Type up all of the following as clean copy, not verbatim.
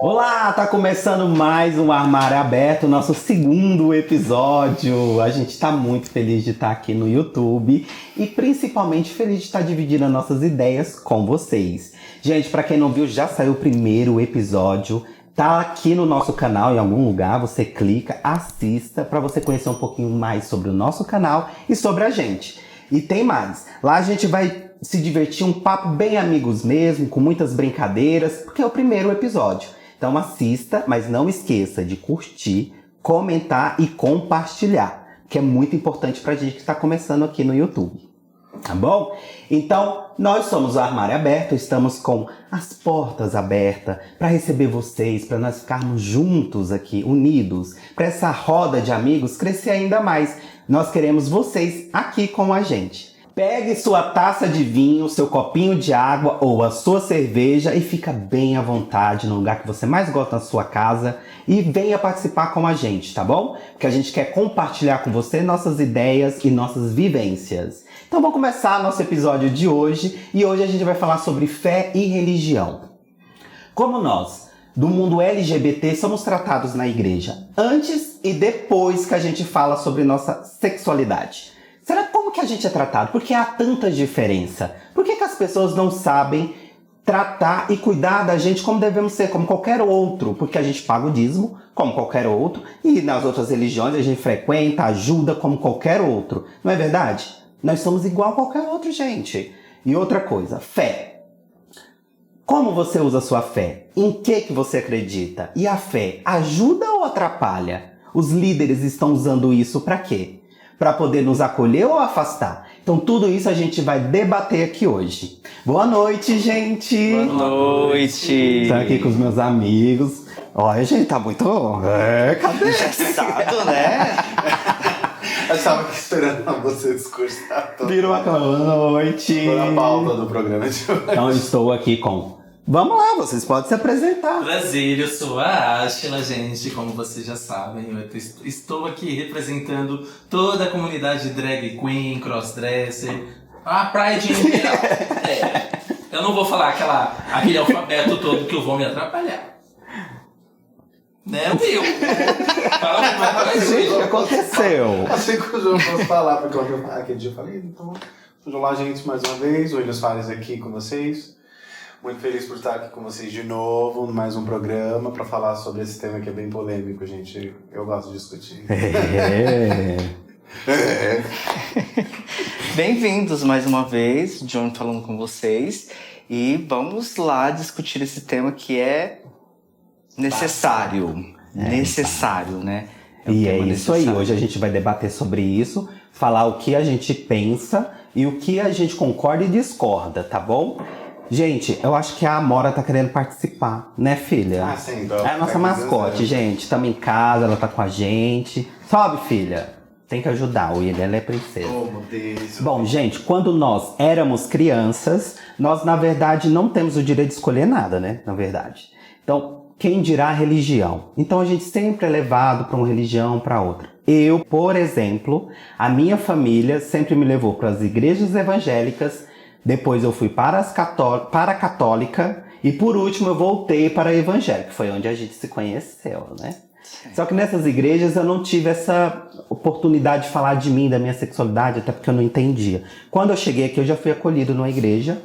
Olá, tá começando mais um Armário Aberto, nosso segundo episódio. A gente tá muito feliz de estar aqui no YouTube e principalmente feliz de estar dividindo as nossas ideias com vocês. Gente, pra quem não viu, já saiu o primeiro episódio. Tá aqui no nosso canal, em algum lugar, você clica, assista pra você conhecer um pouquinho mais sobre o nosso canal e sobre a gente. E tem mais, lá a gente vai se divertir, um papo bem amigos mesmo, com muitas brincadeiras, porque é o primeiro episódio. Então assista, mas não esqueça de curtir, comentar e compartilhar, que é muito importante pra gente que está começando aqui no YouTube. Tá bom? Então, nós somos o Armário Aberto, estamos com as portas abertas para receber vocês, para nós ficarmos juntos aqui, unidos, para essa roda de amigos crescer ainda mais. Nós queremos vocês aqui com a gente. Pegue sua taça de vinho, seu copinho de água ou a sua cerveja e fica bem à vontade no lugar que você mais gosta na sua casa e venha participar com a gente, tá bom? Porque a gente quer compartilhar com você nossas ideias e nossas vivências. Então vamos começar nosso episódio de hoje e hoje a gente vai falar sobre fé e religião. Como nós, do mundo LGBT, somos tratados na igreja antes e depois que a gente fala sobre nossa sexualidade. Será como que a gente é tratado? Por que há tanta diferença? Por que as pessoas não sabem tratar e cuidar da gente como devemos ser, como qualquer outro? Porque a gente paga o dízimo, como qualquer outro, e nas outras religiões a gente frequenta, ajuda como qualquer outro. Não é verdade? Nós somos igual a qualquer outro, gente. E outra coisa, fé. Como você usa a sua fé? Em que você acredita? E a fé ajuda ou atrapalha? Os líderes estão usando isso para quê? Para poder nos acolher ou afastar? Então tudo isso a gente vai debater aqui hoje. Boa noite, gente! Boa noite! Tô aqui com os meus amigos. Olha, gente, tá muito... cadê? Engessado, né? Eu estava aqui esperando você discursar. Virou a boa noite! Tô na pauta do programa de hoje. Então estou aqui com... Vamos lá, vocês podem se apresentar. Prazer, eu sou a Ashla, gente, como vocês já sabem, eu estou aqui representando toda a comunidade drag queen, crossdresser, a Pride em geral. Eu não vou falar aquele alfabeto todo que eu vou me atrapalhar. Né, Will? Fala mais, Gente, o que aconteceu? Assim que o João fosse falar, porque aquele dia eu falei, então, vamos lá, gente, mais uma vez, o Williams Fares aqui com vocês. Muito feliz por estar aqui com vocês de novo, mais um programa para falar sobre esse tema que é bem polêmico, gente. Eu gosto de discutir. Bem-vindos mais uma vez, John falando com vocês. E vamos lá discutir esse tema que é necessário. Necessário, né? E é isso aí, hoje a gente vai debater sobre isso, falar o que a gente pensa e o que a gente concorda e discorda, tá bom? Gente, eu acho que a Amora tá querendo participar, né, filha? Ah, sim. É a nossa mascote, gente. Estamos em casa, ela tá com a gente. Sobe, filha. Tem que ajudar, ela é princesa. Oh, meu Deus. Bom, gente, quando nós éramos crianças, nós, na verdade, não temos o direito de escolher nada, né? Na verdade. Então, quem dirá a religião? Então, a gente sempre é levado para uma religião, para outra. Eu, por exemplo, a minha família sempre me levou para as igrejas evangélicas. Depois eu fui para a católica e por último eu voltei para a evangélica, que foi onde a gente se conheceu, né? Sim. Só que nessas igrejas eu não tive essa oportunidade de falar de mim, da minha sexualidade, até porque eu não entendia. Quando eu cheguei aqui eu já fui acolhido numa igreja,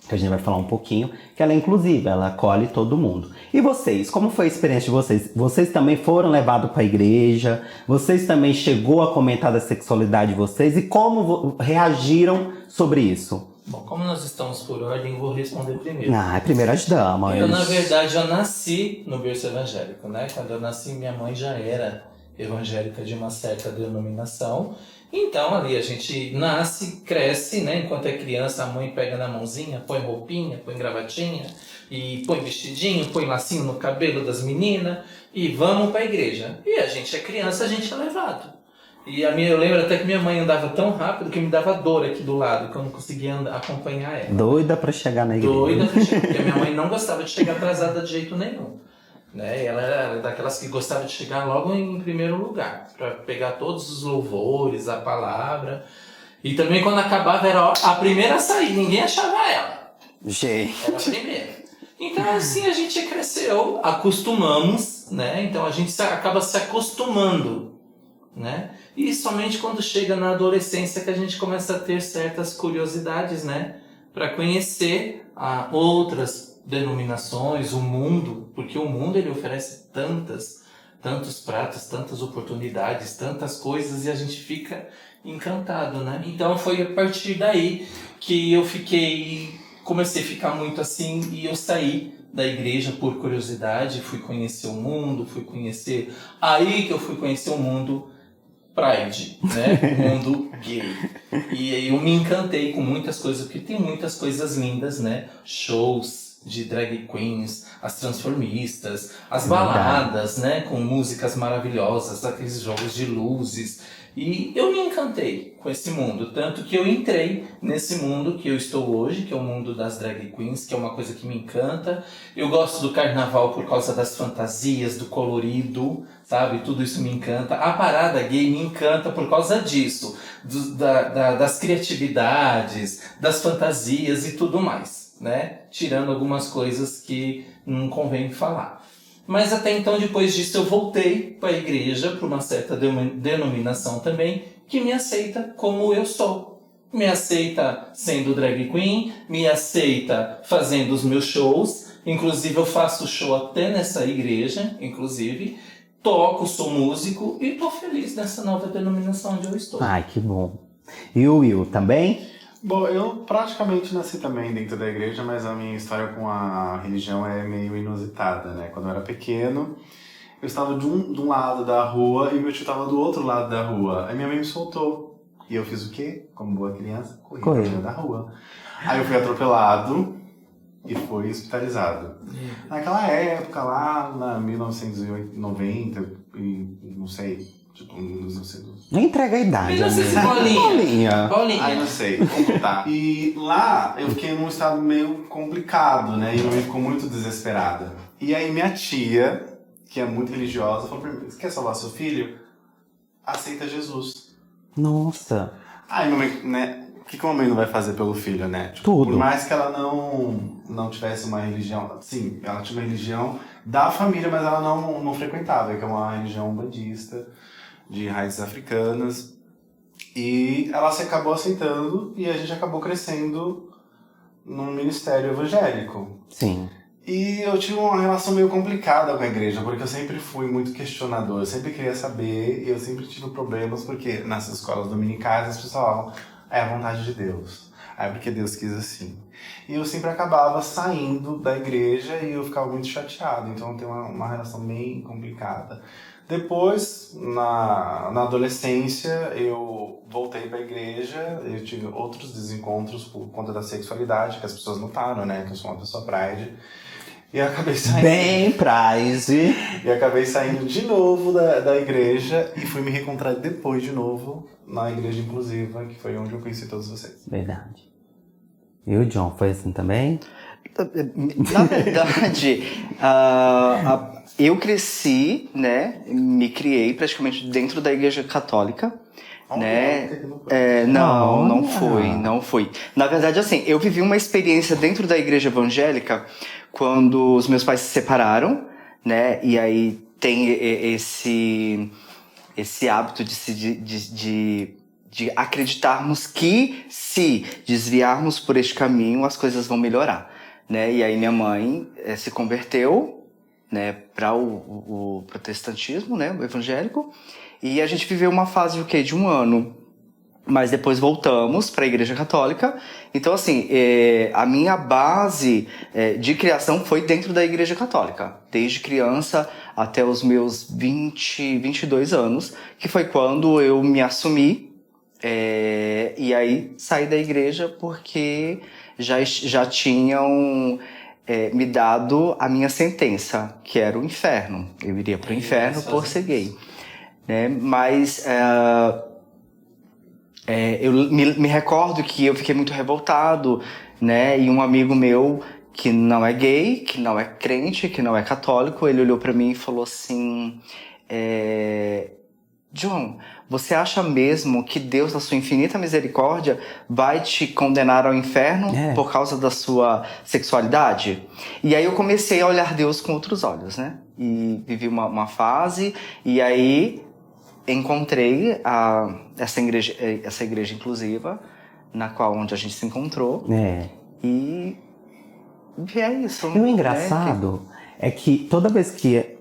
que a gente vai falar um pouquinho, que ela é inclusiva, ela acolhe todo mundo. E vocês, como foi a experiência de vocês? Vocês também foram levados para a igreja? Vocês também chegou a comentar da sexualidade de vocês? E como reagiram sobre isso? Bom, como nós estamos por ordem, eu vou responder primeiro. É primeiras damas. Eu, na verdade, já nasci no berço evangélico, né? Quando eu nasci, minha mãe já era evangélica de uma certa denominação. Então, ali a gente nasce, cresce, né? Enquanto é criança, a mãe pega na mãozinha, põe roupinha, põe gravatinha, e põe vestidinho, põe lacinho no cabelo das meninas, e vamos pra igreja. E a gente é criança, a gente é levado. E eu lembro até que minha mãe andava tão rápido que me dava dor aqui do lado, que eu não conseguia acompanhar ela. Doida pra chegar na igreja. Doida pra chegar, porque minha mãe não gostava de chegar atrasada de jeito nenhum. Né? Ela era daquelas que gostava de chegar logo em primeiro lugar, para pegar todos os louvores, a palavra. E também quando acabava era a primeira a sair, ninguém achava ela. Gente. Era a primeira. Então, assim, a gente cresceu, acostumamos, né? Então, a gente acaba se acostumando, né? E somente quando chega na adolescência que a gente começa a ter certas curiosidades, né? Para conhecer outras denominações, o mundo, porque o mundo ele oferece tantos pratos, tantas oportunidades, tantas coisas e a gente fica encantado, né? Então foi a partir daí que comecei a ficar muito assim e eu saí da igreja por curiosidade, fui conhecer o mundo, aí que eu fui conhecer o mundo Pride, né? O mundo gay. E aí eu me encantei com muitas coisas, porque tem muitas coisas lindas, né? Shows de drag queens, as transformistas, as baladas, né? Com músicas maravilhosas, aqueles jogos de luzes. E eu me encantei com esse mundo, tanto que eu entrei nesse mundo que eu estou hoje, que é o mundo das drag queens, que é uma coisa que me encanta. Eu gosto do carnaval por causa das fantasias, do colorido, sabe? Tudo isso me encanta. A parada gay me encanta por causa disso, das criatividades, das fantasias e tudo mais, né? Tirando algumas coisas que não convém falar. Mas até então, depois disso, eu voltei para a igreja, para uma certa denominação também, que me aceita como eu sou. Me aceita sendo drag queen, me aceita fazendo os meus shows. Inclusive, eu faço show até nessa igreja, inclusive. Toco, sou músico e estou feliz nessa nova denominação onde eu estou. Ai, que bom. E o Will, também? Bom, eu praticamente nasci também dentro da igreja, mas a minha história com a religião é meio inusitada, né? Quando eu era pequeno, eu estava de um lado da rua e meu tio estava do outro lado da rua. Aí minha mãe me soltou. E eu fiz o quê? Como boa criança, corri pra meio da rua. Aí eu fui atropelado e fui hospitalizado. Naquela época, lá na 1990, não sei, tipo, não sei. Não entrega a idade, Não sei se Bolinha. Ai, não sei, como tá. E lá eu fiquei num estado meio complicado, né? E minha mãe ficou muito desesperada. E aí minha tia, que é muito religiosa, falou pra mim: você quer salvar seu filho? Aceita Jesus. Nossa. Aí minha mãe, né? O que uma mãe não vai fazer pelo filho, né? Tipo, Tudo. Por mais que ela não tivesse uma religião... Sim, ela tinha uma religião da família, mas ela não frequentava, que é uma religião budista, de raízes africanas. E ela se acabou aceitando e a gente acabou crescendo num ministério evangélico. Sim. E eu tive uma relação meio complicada com a igreja, porque eu sempre fui muito questionador, eu sempre queria saber, e eu sempre tive problemas, porque nas escolas dominicais as pessoas falavam: é a vontade de Deus, é porque Deus quis assim. E eu sempre acabava saindo da igreja e eu ficava muito chateado, então eu tenho uma relação bem complicada. Depois, na adolescência, eu voltei para a igreja, eu tive outros desencontros por conta da sexualidade, que as pessoas notaram, né, que eu sou uma pessoa pride. E eu acabei saindo. Bem Pride. E acabei saindo de novo da igreja e fui me reencontrar depois de novo na igreja inclusiva, que foi onde eu conheci todos vocês. Verdade. E o John, foi assim também? Na verdade, eu cresci, né? Me criei praticamente dentro da igreja católica. Né? Não foi. Na verdade, assim, eu vivi uma experiência dentro da igreja evangélica quando os meus pais se separaram, né? E aí tem esse hábito de acreditarmos que se desviarmos por este caminho, as coisas vão melhorar, né? E aí minha mãe se converteu, né, para o protestantismo, né, o evangélico. E a gente viveu uma fase de um ano, mas depois voltamos para a Igreja Católica. Então, assim, a minha base de criação foi dentro da Igreja Católica, desde criança até os meus 22 anos, que foi quando eu me assumi, e aí saí da igreja porque já tinham me dado a minha sentença, que era o inferno. Eu iria para o inferno por ser gay. Mas eu me recordo que eu fiquei muito revoltado, né? E um amigo meu que não é gay, que não é crente, que não é católico, ele olhou para mim e falou assim: John, você acha mesmo que Deus, na sua infinita misericórdia, vai te condenar ao inferno por causa da sua sexualidade? E aí eu comecei a olhar Deus com outros olhos, né? E vivi uma fase, e aí encontrei essa igreja inclusiva, na qual onde a gente se encontrou. E é isso. E o engraçado é que toda vez que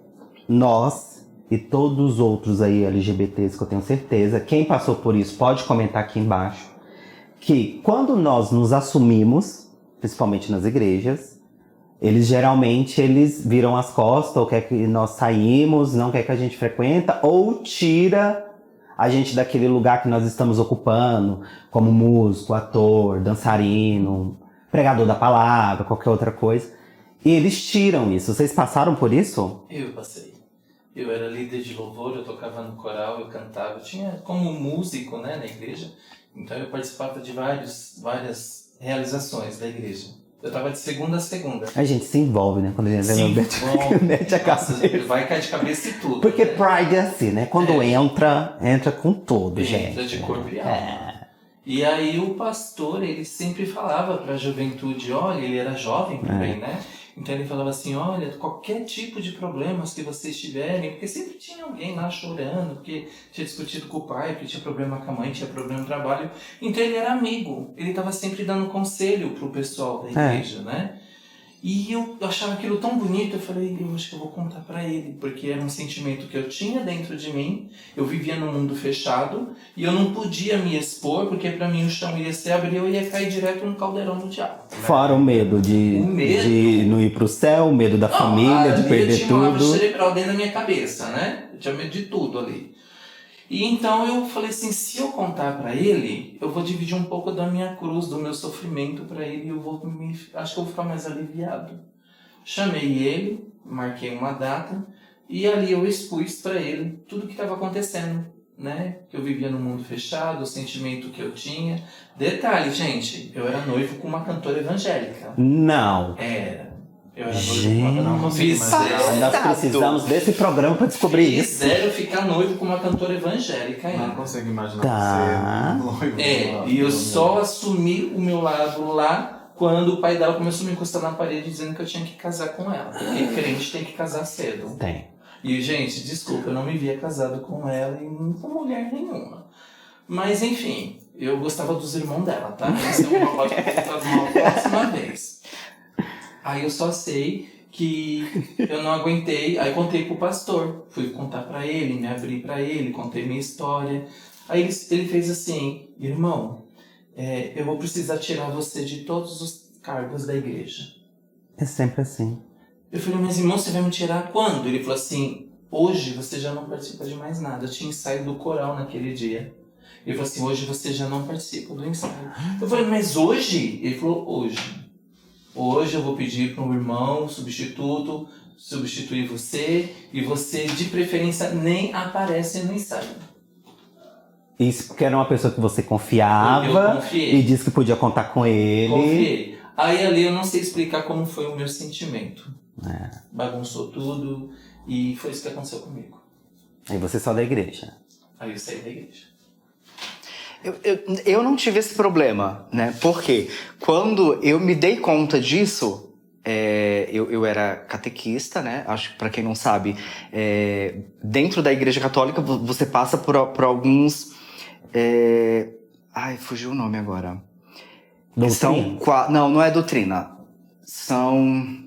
nós e todos os outros aí LGBTs, que eu tenho certeza, quem passou por isso pode comentar aqui embaixo, que quando nós nos assumimos, principalmente nas igrejas, eles geralmente viram as costas, ou quer que nós saímos, não quer que a gente frequenta, ou tira a gente daquele lugar que nós estamos ocupando, como músico, ator, dançarino, pregador da palavra, qualquer outra coisa. E eles tiram isso. Vocês passaram por isso? Eu passei. Eu era líder de louvor, eu tocava no coral, eu cantava. Eu tinha como músico, né, na igreja. Então eu participava de várias realizações da igreja. Eu estava de segunda a segunda. A gente se envolve, né? Quando a gente mete a cabeça. Vai cair de cabeça e tudo. Porque né? Pride é assim, né? Quando entra com tudo, gente. Entra de corpo e alma. E aí o pastor, ele sempre falava para a juventude, olha, ele era jovem também, né? Então ele falava assim, olha, qualquer tipo de problemas que vocês tiverem, porque sempre tinha alguém lá chorando, porque tinha discutido com o pai, porque tinha problema com a mãe, tinha problema no trabalho. Então ele era amigo, ele estava sempre dando conselho pro pessoal da igreja, né? E eu achava aquilo tão bonito, eu falei, eu acho que eu vou contar pra ele, porque era um sentimento que eu tinha dentro de mim, eu vivia num mundo fechado, e eu não podia me expor, porque pra mim o chão ia se abrir, eu ia cair direto no caldeirão do diabo. Né? Fora o medo de não ir pro céu, o medo da família, de perder eu tinha uma tudo. cerebral dentro da minha cabeça, né? Eu tinha medo de tudo ali. E então eu falei assim, se eu contar pra ele, eu vou dividir um pouco da minha cruz, do meu sofrimento pra ele, e acho que eu vou ficar mais aliviado. Chamei ele, marquei uma data, e ali eu expus pra ele tudo o que estava acontecendo, né? Que eu vivia num mundo fechado, o sentimento que eu tinha. Detalhe, gente, eu era noivo com uma cantora evangélica. Não. Era. Eu era noivo com uma cantora evangélica. Nós precisamos desse programa pra descobrir isso. Fizeram ficar noivo com uma cantora evangélica ainda. Não consigo imaginar você noivo. E eu só assumi o meu lado lá quando o pai dela começou a me encostar na parede dizendo que eu tinha que casar com ela. Porque crente tem que casar cedo. Tem. E, gente, desculpa, eu não me via casado com ela e com mulher nenhuma. Mas, enfim, eu gostava dos irmãos dela, tá? Essa é uma próxima vez. Aí eu só sei que eu não aguentei, aí contei pro pastor, fui contar pra ele, me abri pra ele, contei minha história. Aí ele fez assim, irmão, eu vou precisar tirar você de todos os cargos da igreja. É sempre assim. Eu falei, mas irmão, você vai me tirar quando? Ele falou assim, hoje você já não participa de mais nada, eu tinha ensaio do coral naquele dia. Ele falou assim, hoje você já não participa do ensaio. Eu falei, mas hoje? Ele falou, hoje. Hoje eu vou pedir para um irmão substituto substituir você e você, de preferência, nem aparece no ensaio. Isso porque era uma pessoa que você confiava e disse que podia contar com ele. Confiei. Aí ali eu não sei explicar como foi o meu sentimento. Bagunçou tudo e foi isso que aconteceu comigo. Aí você saiu da igreja. Aí eu saí da igreja. Eu não tive esse problema, né? Porque quando eu me dei conta disso, eu era catequista, né? Acho que pra quem não sabe, dentro da Igreja Católica você passa por alguns... Ai, fugiu o nome agora. Doutrina? Não é doutrina. São...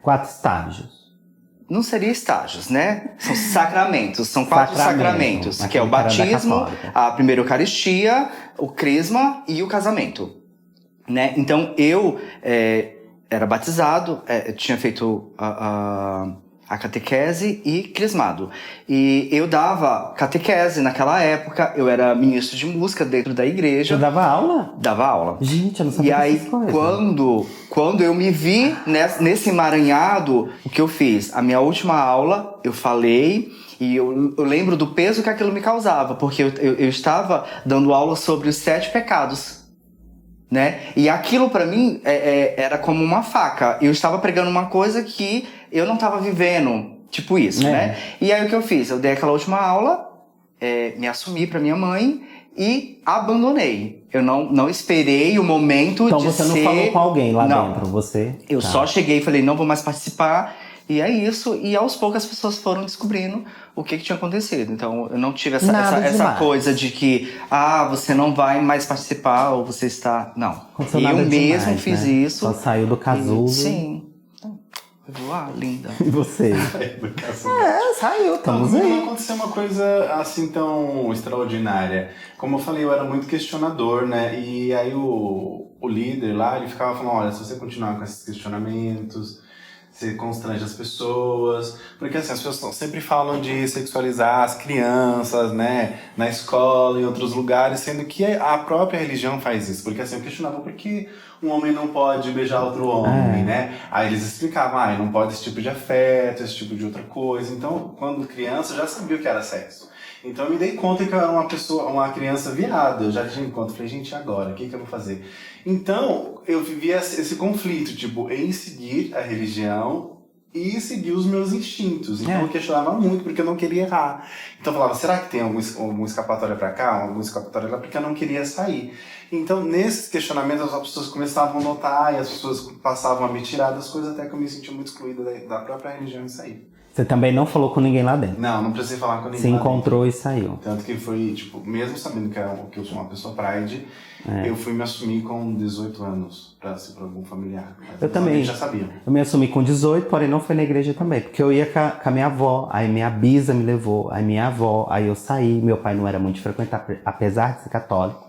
4 estágios. Não seria estágios, né? São sacramentos. São 4 sacramentos. Que é o batismo, a primeira Eucaristia, o crisma e o casamento. Né? Então, eu era batizado, tinha feito a catequese e crismado. E eu dava catequese naquela época. Eu era ministro de música dentro da igreja. Você dava aula? Dava aula. Gente, eu não sabia dessas coisas. E aí, quando eu me vi nesse emaranhado, o que eu fiz? A minha última aula, eu falei... E eu lembro do peso que aquilo me causava. Porque eu estava dando aula sobre os 7 pecados. Né? E aquilo pra mim era como uma faca. Eu estava pregando uma coisa que eu não estava vivendo. Tipo isso, né? E aí o que eu fiz? Eu dei aquela última aula me assumi para minha mãe e abandonei. Eu não esperei o momento Então de você não ser... falou com alguém lá Não. dentro, você? Eu Tá. só cheguei e falei, não vou mais participar. E é isso. E aos poucos as pessoas foram descobrindo o que tinha acontecido. Então eu não tive Nada essa demais. coisa de que, você não vai mais participar ou você está... Não. Aconteceu Eu nada mesmo demais, fiz né? isso. Só saiu do casulo. Sim. Linda. E você? Saiu, estamos Comigo não aí. aconteceu uma coisa assim tão extraordinária. Como eu falei, eu era muito questionador, né? E aí o líder lá, ele ficava falando, olha, se você continuar com esses questionamentos, você constrange as pessoas. Porque assim, as pessoas sempre falam de sexualizar as crianças, né? Na escola, em outros lugares, sendo que a própria religião faz isso. Porque assim, eu questionava por que um homem não pode beijar outro homem, né? Aí eles explicavam, não pode esse tipo de afeto, esse tipo de outra coisa. Então, quando criança, eu já sabia o que era sexo. Então eu me dei conta que eu era uma criança viada. Eu já tinha encontro, falei, gente, e agora? O que eu vou fazer? Então, eu vivia esse conflito, tipo, em seguir a religião e seguir os meus instintos. Então eu questionava muito, porque eu não queria errar. Então eu falava, será que tem algum escapatória pra cá, algum escapatória lá? Porque eu não queria sair. Então, nesses questionamentos, as pessoas começavam a notar e as pessoas passavam a me tirar das coisas até que eu me sentia muito excluída da própria religião e saí. Você também não falou com ninguém lá dentro? Não precisei falar com ninguém. Se encontrou e saiu. Tanto que foi, tipo, mesmo sabendo que eu sou uma pessoa Pride, eu fui me assumir com 18 anos pra algum familiar. Mas Eu também. já sabia. Eu me assumi com 18, porém não foi na igreja também. Porque eu ia com a minha avó, aí minha bisa me levou, aí minha avó, aí eu saí. Meu pai não era muito de frequentar, apesar de ser católico.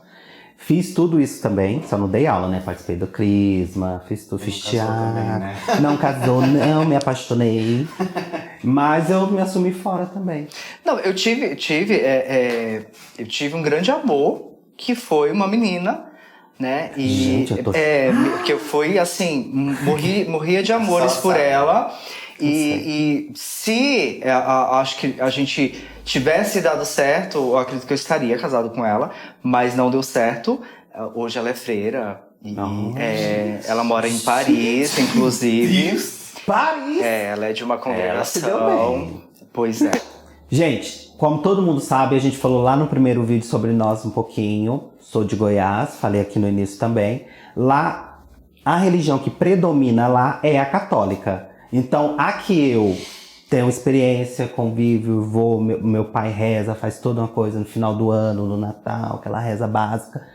Fiz tudo isso também, só não dei aula, né? Participei do crisma, fiz tudo, fiz teatro. Também, né? Não casou, não me apaixonei. Mas eu me assumi fora também. Não, eu tive um grande amor, que foi uma menina, né? E Gente, eu tô... que eu fui assim, morria de amores por ela. E se acho que a gente tivesse dado certo, eu acredito que eu estaria casado com ela, mas não deu certo. Hoje ela é freira e ela mora em Paris, inclusive. Paris! Ela é de uma Ela se deu congregação. bem. Pois é. Gente, como todo mundo sabe, a gente falou lá no primeiro vídeo sobre nós um pouquinho. Sou de Goiás, falei aqui no início também. Lá, a religião que predomina lá é a católica. Então, aqui eu tenho experiência, convívio, vou, meu pai reza, faz toda uma coisa no final do ano, no Natal, aquela reza básica,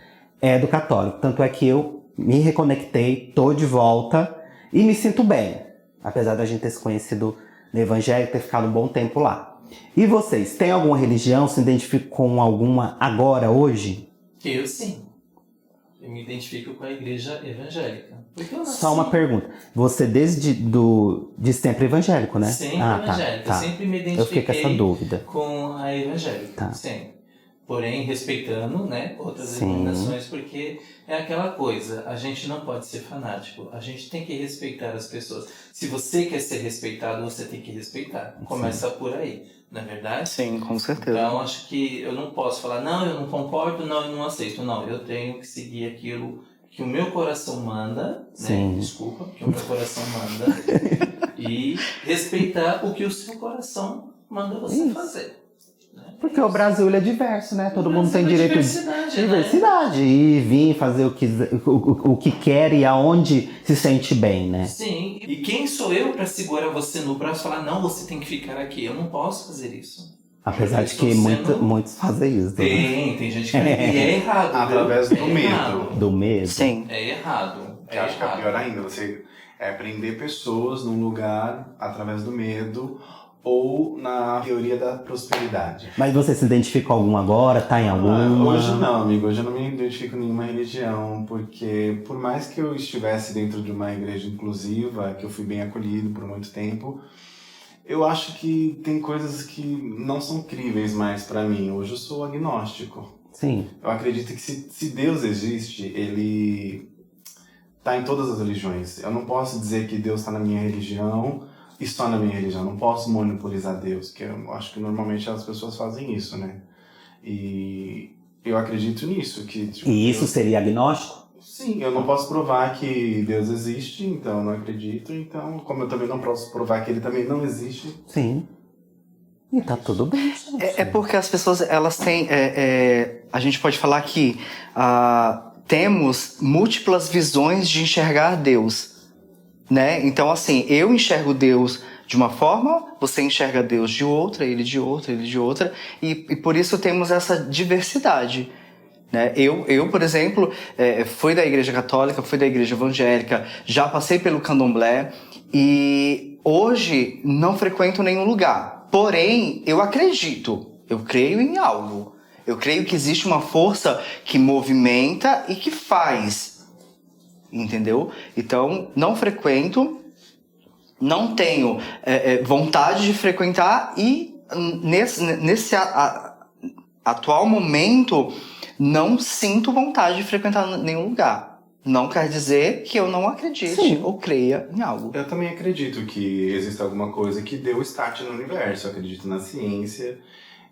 é do católico. Tanto é que eu me reconectei, tô de volta e me sinto bem. Apesar da gente ter se conhecido no Evangelho, ter ficado um bom tempo lá. E vocês, têm alguma religião? Se identificam com alguma agora, hoje? Eu sim. Eu me identifico com a igreja evangélica. Porque eu nasci... Só uma pergunta. Você de sempre evangélico, né? Sempre evangélico. Tá. Eu sempre me identifiquei Eu fiquei com essa dúvida. com a evangélica. Tá. Sempre. Porém, respeitando, né, outras Sim. denominações, porque é aquela coisa, a gente não pode ser fanático, a gente tem que respeitar as pessoas. Se você quer ser respeitado, você tem que respeitar. Começa por aí, não é verdade? Sim, com certeza. Então, acho que eu não posso falar, não, eu não concordo, não, eu não aceito. Não, eu tenho que seguir aquilo que o meu coração manda, Sim. né? Desculpa, que o meu coração manda. E respeitar o que o seu coração manda você fazer. Né? Porque o Brasil ele é diverso, né? Todo mundo tem direito diversidade, de diversidade. E vir fazer o que quer e aonde se sente bem, né? Sim. E quem sou eu para segurar você no braço e falar, não, você tem que ficar aqui. Eu não posso fazer isso. Apesar Eu de que estou sendo- muitos fazem isso. Né? Tem gente que... E é errado. viu? Através do É medo. errado. Do medo. Sim. É errado. Eu acho que é pior ainda, você prender pessoas num lugar através do medo ou na teoria da prosperidade. Mas você se identifica com alguma agora? Tá em alguma? Hoje não, amigo. Hoje eu não me identifico em nenhuma religião, porque por mais que eu estivesse dentro de uma igreja inclusiva, que eu fui bem acolhido por muito tempo, eu acho que tem coisas que não são críveis mais pra mim. Hoje eu sou agnóstico. Sim. Eu acredito que se Deus existe, ele tá em todas as religiões. Eu não posso dizer que Deus está na minha religião e só na minha religião. Eu não posso monopolizar Deus, que eu acho que normalmente as pessoas fazem isso, né? E eu acredito nisso. Que, tipo, E isso Deus... seria agnóstico? Sim, eu não posso provar que Deus existe, então eu não acredito. Então, como eu também não posso provar que ele também não existe. Sim. E tá tudo bem, gente. É porque as pessoas, elas têm... a gente pode falar que temos múltiplas visões de enxergar Deus, né? Então, assim, eu enxergo Deus de uma forma, você enxerga Deus de outra, ele de outra, ele de outra, e por isso temos essa diversidade, né? Eu, por exemplo, fui da Igreja Católica, fui da Igreja Evangélica, já passei pelo Candomblé, e hoje não frequento nenhum lugar. Porém, eu acredito, eu creio em algo. Eu creio que existe uma força que movimenta e que faz, entendeu? Então, não frequento, não tenho vontade de frequentar e nesse atual momento não sinto vontade de frequentar nenhum lugar. Não quer dizer que eu não acredite ou creia em algo. Eu também acredito que existe alguma coisa que deu start no universo. Eu acredito na ciência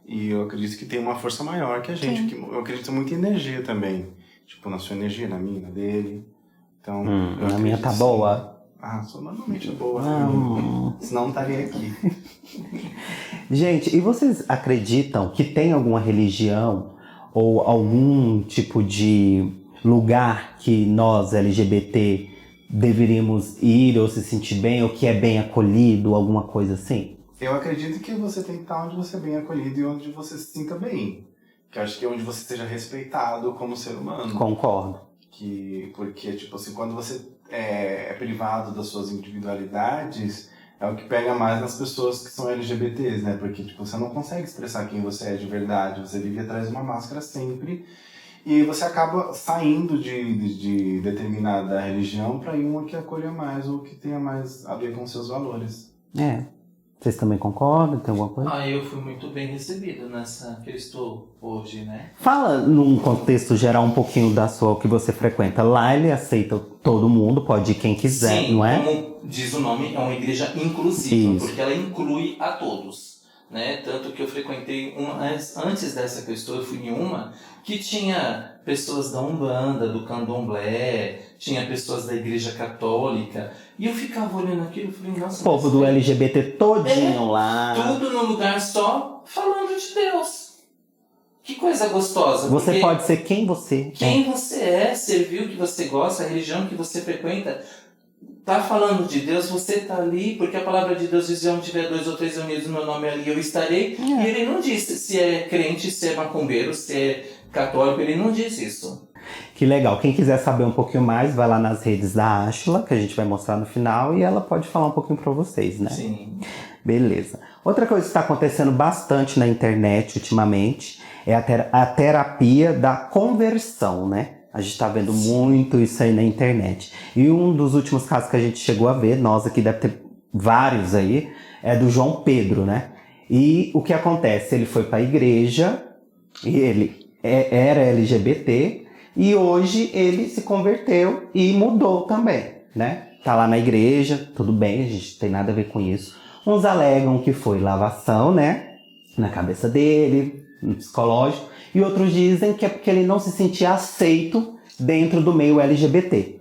e eu acredito que tem uma força maior que a gente. Eu acredito muito em energia também. Tipo, na sua energia, na minha, na dele. Então, a minha tá boa. Sou normalmente boa. Senão não estaria aqui. Gente, e vocês acreditam que tem alguma religião ou algum tipo de lugar que nós, LGBT, deveríamos ir ou se sentir bem, ou que é bem acolhido, alguma coisa assim? Eu acredito que você tem que estar onde você é bem acolhido e onde você se sinta bem. Que eu acho que é onde você seja respeitado como ser humano. Concordo. Porque, tipo assim, quando você é privado das suas individualidades, é o que pega mais nas pessoas que são LGBTs, né? Porque, tipo, você não consegue expressar quem você é de verdade, você vive atrás de uma máscara sempre. E aí você acaba saindo de determinada religião para ir uma que acolha mais ou que tenha mais a ver com seus valores. Vocês também concordam? Tem alguma coisa? Eu fui muito bem recebido nessa que eu estou hoje, né? Fala num contexto geral um pouquinho da sua, o que você frequenta. Lá ele aceita todo mundo, pode ir quem quiser, Sim, não é? como diz o nome, é uma igreja inclusiva, Isso. porque ela inclui a todos, né? Tanto que eu frequentei antes dessa que eu estou, eu fui em uma que tinha pessoas da Umbanda, do Candomblé, tinha pessoas da Igreja Católica, e eu ficava olhando aquilo e falei, nossa... O povo do LGBT todinho lá. Tudo num lugar só, falando de Deus. Que coisa gostosa. Você pode ser quem você você é, servir o que você gosta, a religião que você frequenta, tá falando de Deus, você tá ali, porque a palavra de Deus diz, onde tiver 2 ou 3 unidos no meu nome ali, eu estarei. E ele não disse se é crente, se é macumbeiro, se é católico, ele não diz isso. Que legal. Quem quiser saber um pouquinho mais, vai lá nas redes da Ashla, que a gente vai mostrar no final, e ela pode falar um pouquinho pra vocês, né? Sim. Beleza. Outra coisa que está acontecendo bastante na internet ultimamente é a terapia da conversão, né? A gente tá vendo muito isso aí na internet. E um dos últimos casos que a gente chegou a ver, nós aqui deve ter vários aí, é do João Pedro, né? E o que acontece? Ele foi pra igreja, e ele era LGBT, e hoje ele se converteu e mudou também, né? Tá lá na igreja, tudo bem, a gente não tem nada a ver com isso. Uns alegam que foi lavação, né? Na cabeça dele, no psicológico. E outros dizem que é porque ele não se sentia aceito dentro do meio LGBT.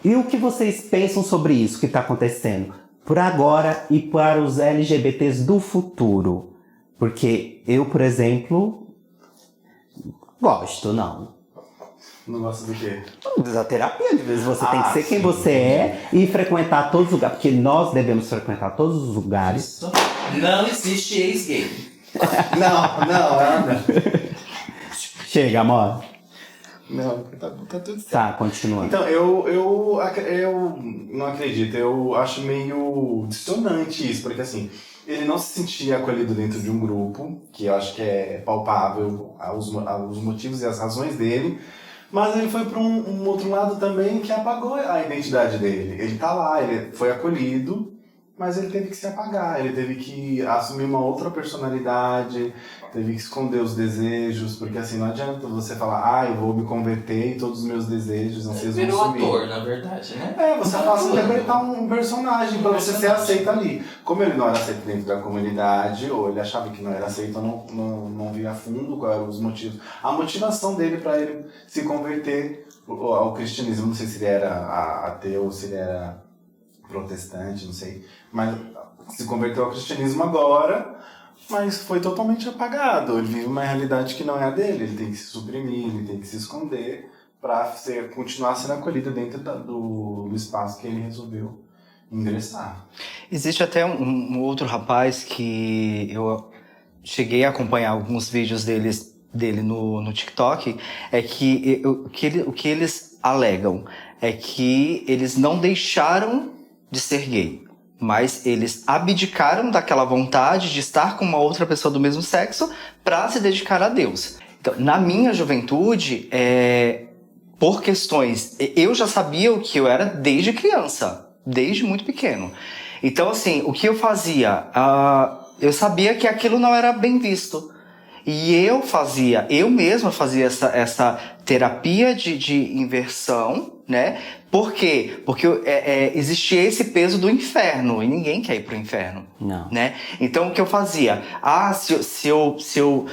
E o que vocês pensam sobre isso que está acontecendo? Por agora e para os LGBTs do futuro? Porque eu, por exemplo, gosto, não. Não gosta do quê? Da terapia, às vezes você tem que ser quem você é e frequentar todos os lugares. Porque nós devemos frequentar todos os lugares. Isso. Não existe ex-gay. Não. Chega, amor. Não, tá tudo certo. Tá, continuando. Então, eu não acredito, eu acho meio dissonante isso, porque assim, ele não se sentia acolhido dentro de um grupo, que eu acho que é palpável os motivos e as razões dele, mas ele foi para um outro lado também que apagou a identidade dele. Ele tá lá, ele foi acolhido, mas ele teve que se apagar, ele teve que assumir uma outra personalidade, teve que esconder os desejos, porque assim, não adianta você falar, eu vou me converter e todos os meus desejos não sei, Virou vão sumir. ator, na verdade, né? Você passa a interpretar um personagem para você ser aceito ali. Como ele não era aceito dentro da comunidade, ou ele achava que não era aceito, não via a fundo quais eram os motivos. A motivação dele para ele se converter ao cristianismo, não sei se ele era ateu ou se ele era protestante, não sei, mas se converteu ao cristianismo agora, mas foi totalmente apagado. Ele vive uma realidade que não é a dele. Ele tem que se suprimir, ele tem que se esconder para continuar sendo acolhido dentro do espaço que ele resolveu ingressar. Existe até um outro rapaz que eu cheguei a acompanhar alguns vídeos dele no TikTok, é que o que eles alegam é que eles não deixaram de ser gay, mas eles abdicaram daquela vontade de estar com uma outra pessoa do mesmo sexo para se dedicar a Deus. Então, na minha juventude, por questões... Eu já sabia o que eu era desde criança, desde muito pequeno. Então, assim, o que eu fazia? Eu sabia que aquilo não era bem visto. E eu mesma fazia essa terapia de inversão, né? Por quê? Porque existia esse peso do inferno, e ninguém quer ir pro inferno. Não. Né? Então, o que eu fazia? Se eu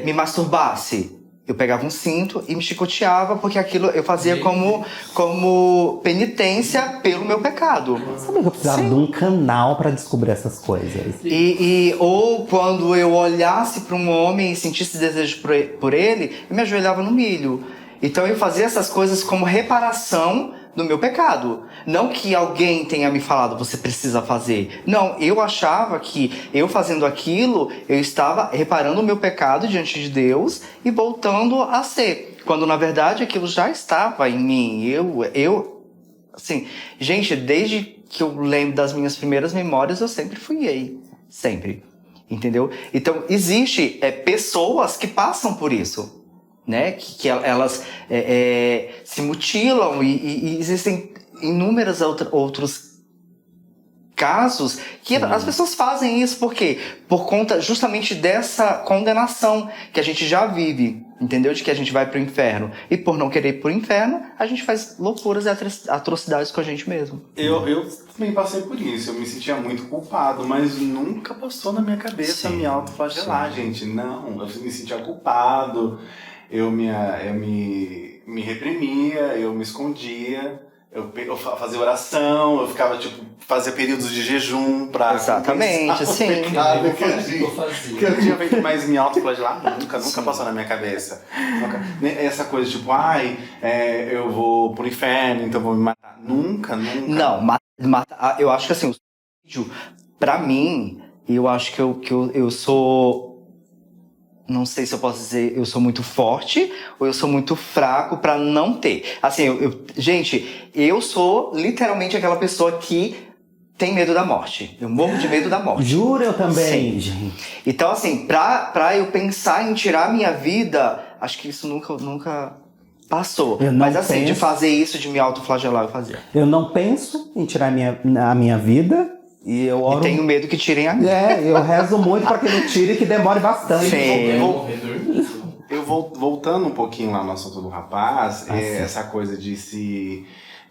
me masturbasse, eu pegava um cinto e me chicoteava, porque aquilo eu fazia como penitência pelo meu pecado. Sabe que eu precisava de um canal pra descobrir essas coisas? Ou quando eu olhasse para um homem e sentisse desejo por ele, eu me ajoelhava no milho. Então eu fazia essas coisas como reparação do meu pecado. Não que alguém tenha me falado, você precisa fazer. Não, eu achava que eu fazendo aquilo, eu estava reparando o meu pecado diante de Deus e voltando a ser. Quando na verdade aquilo já estava em mim. Assim, gente, desde que eu lembro das minhas primeiras memórias, eu sempre fui gay. Sempre. Entendeu? Então, existe pessoas que passam por isso. Né? Que elas se mutilam e existem inúmeros outros casos que as pessoas fazem isso. Por quê? Por conta justamente dessa condenação que a gente já vive, entendeu? De que a gente vai pro inferno. E por não querer ir pro inferno, a gente faz loucuras e atrocidades com a gente mesmo. Eu também passei por isso, eu me sentia muito culpado, mas nunca passou na minha cabeça me autoflagelar, gente. Não, eu me sentia culpado. Eu me reprimia, eu me escondia, eu fazia oração, eu ficava, fazia períodos de jejum pra... Exatamente, sim. Que eu tinha feito, mas me autoflagelar nunca passou na minha cabeça. Essa coisa, eu vou pro inferno, então vou me matar. Nunca. Não, matar, eu acho que assim, o suicídio, pra mim, eu acho que eu sou... Não sei se eu posso dizer eu sou muito forte ou eu sou muito fraco pra não ter. Assim, gente, eu sou literalmente aquela pessoa que tem medo da morte. Eu morro de medo da morte. Juro, eu também, Sim. gente. Então, assim, pra eu pensar em tirar a minha vida, acho que isso nunca passou. Mas assim, de fazer isso, de me autoflagelar, eu fazia. Eu não penso em tirar a minha vida. E eu oro... tenho medo que tirem a minha. Eu rezo muito pra que não tire e que demore bastante. Sim. Eu voltando um pouquinho lá no assunto do rapaz, essa coisa de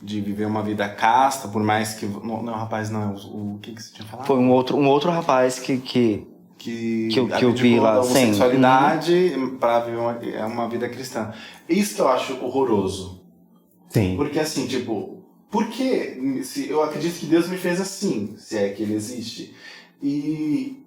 viver uma vida casta, por mais que... Não, rapaz, não. O que você tinha falado? Foi um outro rapaz que eu vi lá. A homossexualidade pra viver uma vida cristã. Isso que eu acho horroroso. Sim. Porque assim, porque eu acredito que Deus me fez assim, se é que ele existe. E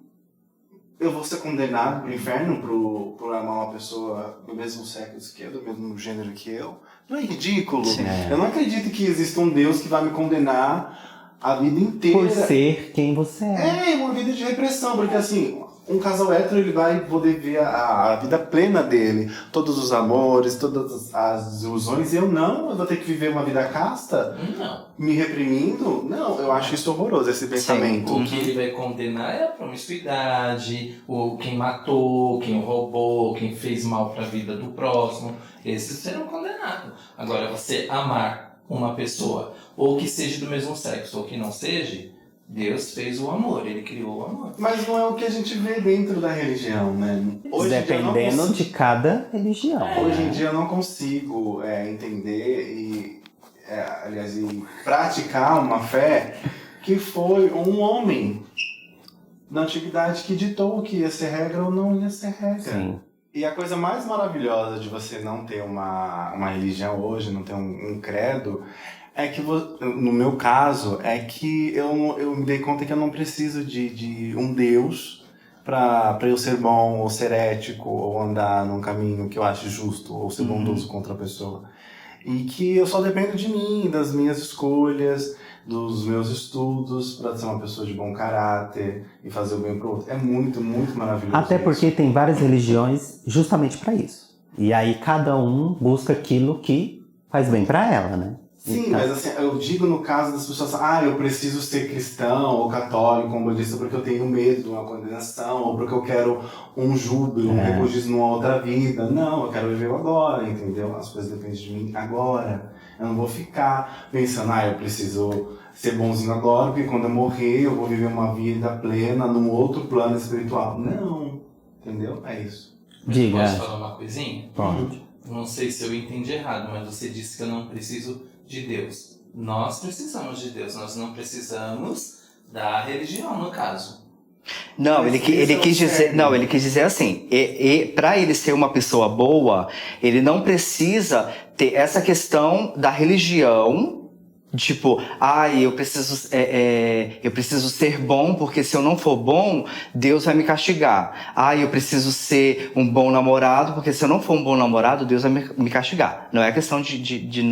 eu vou ser condenado pro inferno por amar uma pessoa do mesmo sexo que eu, do mesmo gênero que eu. Não é ridículo? Sim. Eu não acredito que exista um Deus que vai me condenar a vida inteira. Por ser quem você é. É, uma vida de repressão, porque assim... Um casal hétero, ele vai poder ver a vida plena dele, todos os amores, todas as ilusões, e eu vou ter que viver uma vida casta? Não. Me reprimindo? Não, eu acho isso horroroso, esse pensamento. O que ele vai condenar é a promiscuidade, quem matou, quem roubou, quem fez mal para a vida do próximo. Esses serão condenados. Agora, você amar uma pessoa, ou que seja do mesmo sexo, ou que não seja... Deus fez o amor, ele criou o amor. Mas não é o que a gente vê dentro da religião, né? Dependendo de cada religião. Hoje em dia eu não consigo entender e praticar uma fé que foi um homem na antiguidade que ditou o que ia ser regra ou não ia ser regra. Sim. E a coisa mais maravilhosa de você não ter uma religião hoje, não ter um credo, é que, no meu caso, é que eu me dei conta que eu não preciso de um Deus pra eu ser bom, ou ser ético, ou andar num caminho que eu acho justo, ou ser bondoso contra a pessoa. E que eu só dependo de mim, das minhas escolhas, dos meus estudos, para ser uma pessoa de bom caráter e fazer o bem pro outro. É muito, muito maravilhoso. Até porque isso. tem várias religiões justamente para isso. E aí cada um busca aquilo que faz bem para ela, né? Sim, Então, mas assim, eu digo no caso das pessoas, eu preciso ser cristão ou católico, como eu disse, porque eu tenho medo de uma condenação, ou porque eu quero um júbilo, um regozijo numa outra vida. Não, eu quero viver o agora, entendeu? As coisas dependem de mim agora. Eu não vou ficar pensando, eu preciso ser bonzinho agora, porque quando eu morrer eu vou viver uma vida plena num outro plano espiritual. Não, entendeu? É isso. diga. Posso falar uma coisinha? Pode. Não sei se eu entendi errado, mas você disse que eu não preciso de Deus. Nós precisamos de Deus, nós não precisamos da religião, no caso. Não, Mas ele quis dizer, sério. não, ele quis dizer assim, para ele ser uma pessoa boa, ele não precisa ter essa questão da religião, tipo, eu preciso ser bom, porque se eu não for bom, Deus vai me castigar. Eu preciso ser um bom namorado, porque se eu não for um bom namorado, Deus vai me castigar. Não é questão de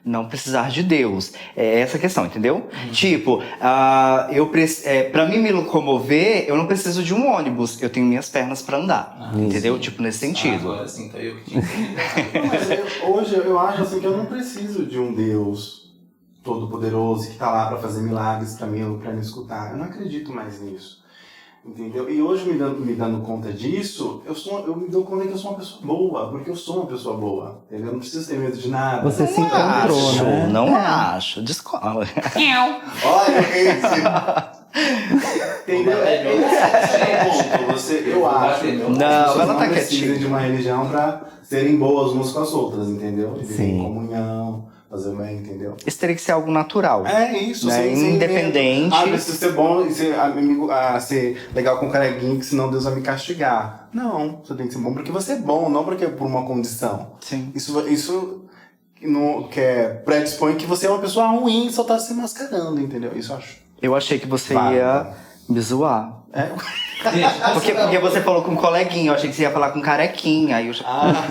não precisar de Deus. É essa questão, entendeu? Tipo, pra mim me locomover, eu não preciso de um ônibus, eu tenho minhas pernas pra andar. Entendeu? Sim. Tipo, nesse sentido. Agora sim, então eu que tinha entendido. Não, mas hoje eu acho assim que eu não preciso de um Deus todo-poderoso que tá lá para fazer milagres para mim ou para me escutar. Eu não acredito mais nisso. Entendeu? E hoje, me dando conta disso, eu me dou conta que eu sou uma pessoa boa, porque eu sou uma pessoa boa. Entendeu? Eu não preciso ter medo de nada. Você se encontrou, né? Não acho, descola. Olha, entendeu? Eu acho. Não, Vocês ela tá precisam quietinha. de uma religião para serem boas umas com as outras, entendeu? Viver Sim. em comunhão, fazer bem, entendeu? Isso teria que ser algo natural. É isso, Né? sem Independente. medo. Preciso ser bom e ser amigo, ser legal com o coleguinha, que senão Deus vai me castigar. Não, você tem que ser bom porque você é bom, não porque é por uma condição. Sim. Isso predispõe que você é uma pessoa ruim e só tá se mascarando, entendeu? Isso eu acho. Eu achei que você Vai. ia me zoar. É? Gente, Porque você falou com um coleguinha, eu achei que você ia falar com carequinha. Aí eu já...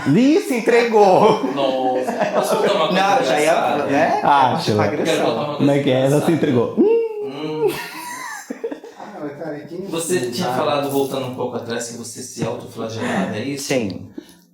Li se entregou! nossa, posso contar uma coisa Não, já ia. engraçada? Né? Acho. Quero contar Agressão. uma coisa Como é que é? Ela se engraçada. entregou. Mas, cara, quem Você tinha falado, voltando um pouco atrás, que você se autoflagelava, é isso? Sim.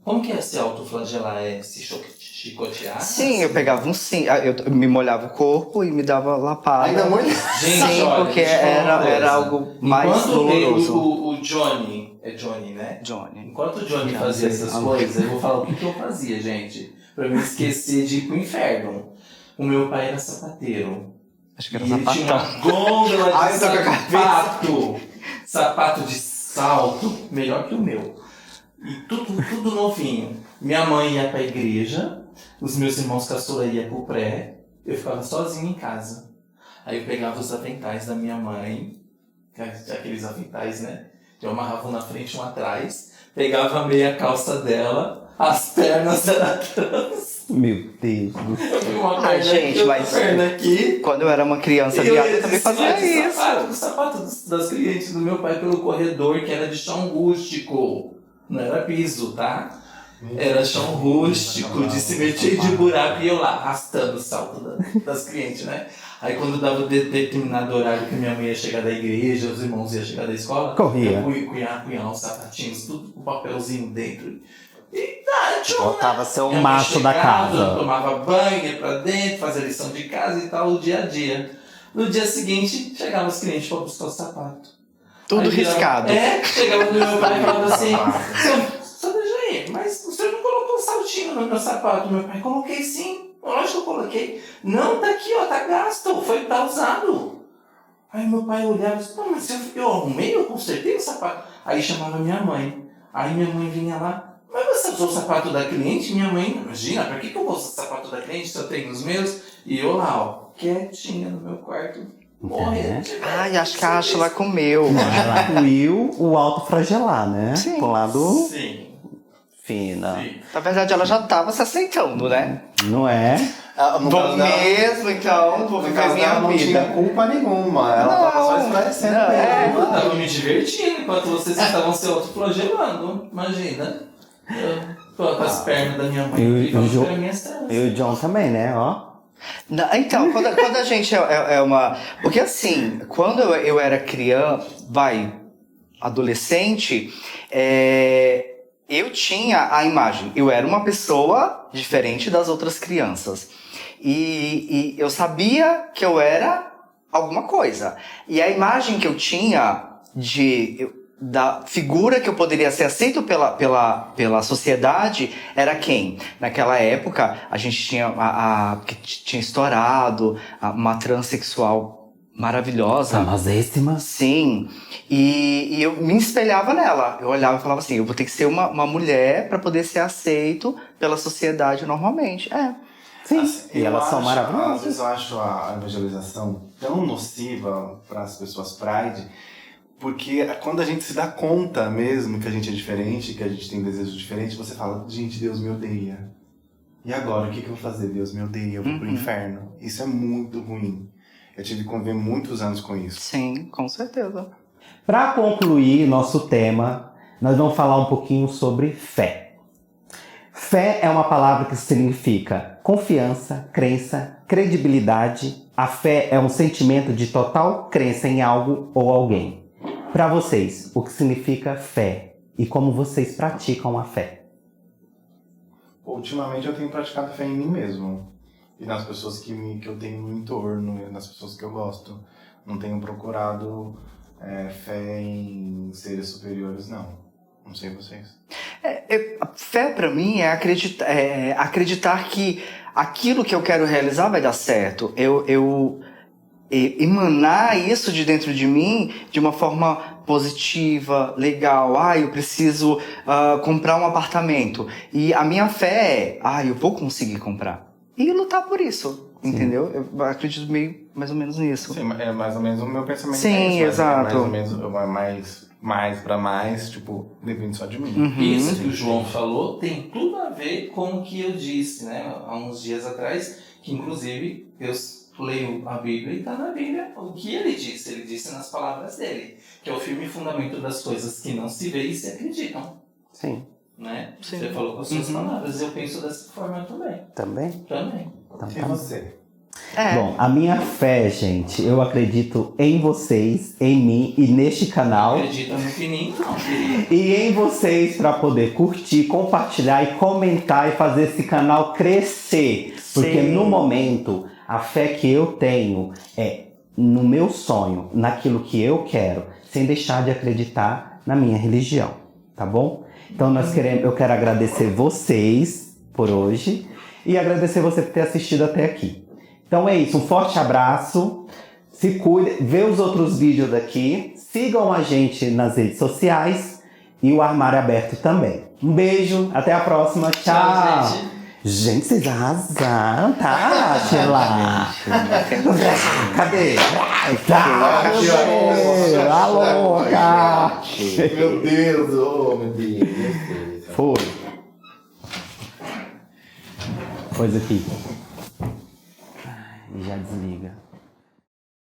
Como que é se autoflagelar? É se chicotear? Sim, eu pegava um sim. Eu me molhava o corpo e me dava lapada. Ainda muito. Gente, Sim, olha, porque deixa eu falar uma coisa. era algo mais Enquanto tem doloroso. o Johnny, é Johnny, né? Johnny. Enquanto o Johnny Já fazia sei. essas coisas, eu vou falar o que eu fazia, gente. Pra me esquecer de ir pro inferno. O meu pai era sapateiro. Acho que era E ele tinha sapatão. uma gôndola de Ai, tô com a sapato. Sapato de salto, melhor que o meu. E tudo novinho. Minha mãe ia pra igreja, os meus irmãos caçula iam pro pré, eu ficava sozinho em casa. Aí eu pegava os aventais da minha mãe, aqueles aventais, né? Eu amarrava um na frente e um atrás, pegava a meia calça dela, as pernas eram trans. Meu Deus do céu. Eu vi uma perna aqui, gente, outra mas- perna aqui. Quando eu era uma criança E eu viada, ia eu também fazia isso. O sapato das clientes do meu pai pelo corredor, que era de chão rústico. Não era piso, tá? Era chão rústico, de se meter de buraco e eu lá, arrastando o salto das clientes, né? Aí quando dava determinado horário que minha mãe ia chegar da igreja, os irmãos iam chegar da escola, Corria. eu cunhar os sapatinhos, tudo com papelzinho dentro. E tchum, Botava seu minha mãe macho da chegava, casa. tomava banho, ia pra dentro, fazia lição de casa e tal, o dia a dia. No dia seguinte, chegavam os clientes pra buscar o sapato. Tudo Aí virava- riscado. Chegava no meu pai e falava assim, seu Dejaí, mas o senhor não colocou um saltinho no meu sapato? Meu pai, coloquei sim, lógico que eu coloquei. Não, tá aqui, ó, tá gasto, tá usado. Aí meu pai olhava e disse, não, mas eu arrumei, eu consertei o sapato. Aí chamava minha mãe. Aí minha mãe vinha lá, mas você usou o sapato da cliente? Minha mãe, imagina, pra que eu vou usar o sapato da cliente se eu tenho os meus? E eu lá, ó, quietinha no meu quarto, morrendo de medo. Ai, acho que a Ashla comeu. Ela incluiu o autofragelar, né? Sim. Com o lado Sim. fina. Sim. Na verdade, ela já tava se aceitando, né? Não é? No Vou caso dela- mesmo, então, vou No viver caso minha dela não tinha vida. culpa nenhuma. Ela tava só esclarecendo não, mesmo. Eu tava me divertindo enquanto vocês estavam se autoflagelando. Imagina. Com as pernas da minha mãe. E o Jo- pra minha estrada. E o John também, né? Ó. Não, então, quando a gente é uma... Porque assim, quando eu era criança, adolescente, eu tinha a imagem. Eu era uma pessoa diferente das outras crianças. E eu sabia que eu era alguma coisa. E a imagem que eu tinha da figura que eu poderia ser aceito pela sociedade era quem? Naquela época, a gente tinha que tinha estourado uma transexual maravilhosa. Famosíssima. Sim, e eu me espelhava nela. Eu olhava e falava assim, eu vou ter que ser uma mulher para poder ser aceito pela sociedade normalmente. Sim. Assim, E elas são Às maravilhosas. vezes eu acho a evangelização tão nociva para as pessoas Pride, porque quando a gente se dá conta mesmo que a gente é diferente, que a gente tem desejos diferentes, você fala, gente, Deus me odeia. E agora, o que eu vou fazer? Deus me odeia, eu vou pro inferno. Isso é muito ruim. Eu tive que conviver muitos anos com isso. Sim, com certeza. Para concluir nosso tema, nós vamos falar um pouquinho sobre fé. Fé é uma palavra que significa confiança, crença, credibilidade. A fé é um sentimento de total crença em algo ou alguém. Para vocês, o que significa fé e como vocês praticam a fé? Ultimamente eu tenho praticado fé em mim mesmo. E nas pessoas que eu tenho no entorno, nas pessoas que eu gosto. Não tenho procurado fé em seres superiores, não. Não sei vocês. A fé para mim é acreditar que aquilo que eu quero realizar vai dar certo. Eu emanar isso de dentro de mim de uma forma positiva, legal. Eu preciso comprar um apartamento. E a minha fé é, eu vou conseguir comprar. E lutar por isso, entendeu? Eu acredito mais ou menos nisso. Sim, é mais ou menos o meu pensamento. Sim, é exato. mais ou menos, mais pra mais, tipo, depende só de mim. Isso que o João falou tem tudo a ver com o que eu disse, né? Há uns dias atrás, que inclusive eu leio a Bíblia e tá na Bíblia o que ele disse nas palavras dele, que é o firme fundamento das coisas que não se vê e se acreditam, Sim. né? Sim. Você falou com as suas palavras, eu penso dessa forma também. Também? Então, E você? Bom, a minha fé, gente, eu acredito em vocês, em mim e neste canal. Acredita no fininho? Não, querido. E em vocês para poder curtir, compartilhar e comentar e fazer esse canal crescer. Porque Sim. no momento, a fé que eu tenho é no meu sonho, naquilo que eu quero, sem deixar de acreditar na minha religião, tá bom? Então eu quero agradecer vocês por hoje e agradecer você por ter assistido até aqui. Então é isso, um forte abraço, se cuide, vê os outros vídeos daqui, sigam a gente nas redes sociais e o Armário Aberto também. Um beijo, até a próxima, tchau! gente. Gente, vocês arrasaram, tá? Tchela! Cadê? Tá, Aqui, ó. a louca! Meu Deus, meu Deus. Foi. Coisa aqui. E já desliga.